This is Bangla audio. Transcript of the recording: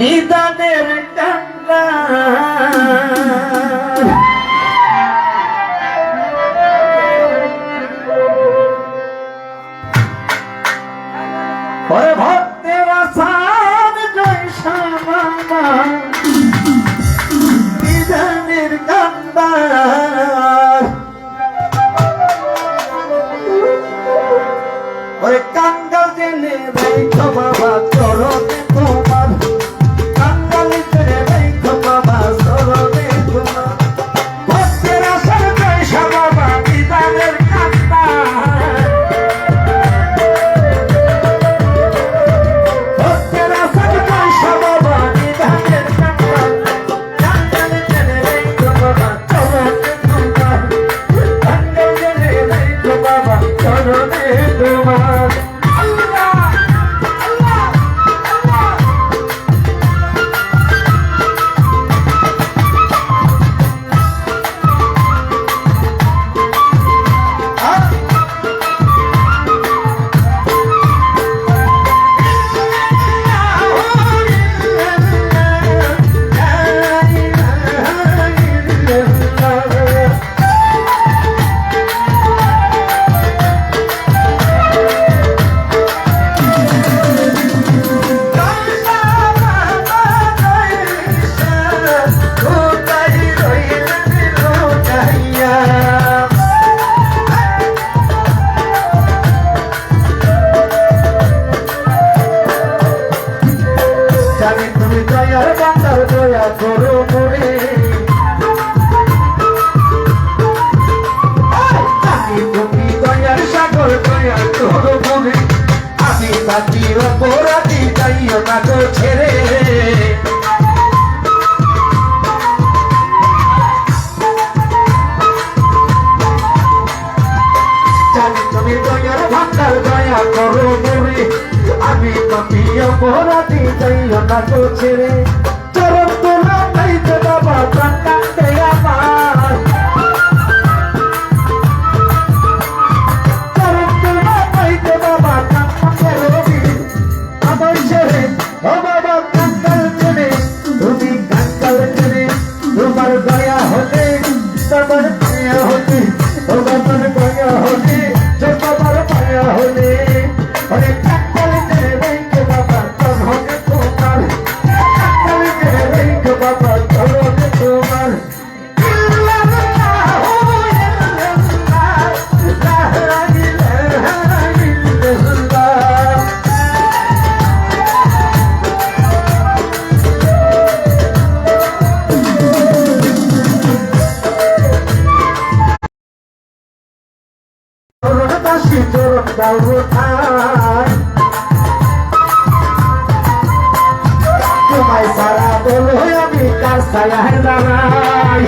নিদানের কান্না ওরে ভক্তের আসান জয় শ্যামা নিদানের কান্না ওরে কাঙ্গাল জেলে রাইখো বাবা চরণে তোমার কাঙ্গাল জেলে রাইখো বাবা চরণে তোমার ভক্তের আসার পয়সা বাবা নিদানের কান্না ভক্তের আসার পয়সা বাবা নিদানের কান্না কাঙ্গাল জেলে রাইখো বাবা চরণে তোমার কাঙ্গাল জেলে রাইখো বাবা চরণে তোমার অপরাধী যাইও না তো ছেড়ে জানি তুমি দয়ার ভান্ডার দয়া করো মোরে আমি পাপী অপরাধী যাইও না তো ছেড়ে চরণ তোলা নাইতে বাবা প্রাণ কাঁদে আমার চরণ তোলা নাইতে বাবা প্রাণ কাঁদে রবি আমার ছেড়ে ও বাবা কাঙ্গাল ছেড়ে তুমি কাঙ্গাল ছেড়ে তোমার দয়া হলে তোমার মায়া হলে ও বাবার দয়া হলে যে বাবার মায়া হলে অনেক কাঙ্গাল ছেড়ে রেখে বাবা চরণে তোমার কাঙ্গাল ছেড়ে রেখে বাবা চরণে তোমার তোমায় সারা বলো আমি কার ছায়া দাঁড়াই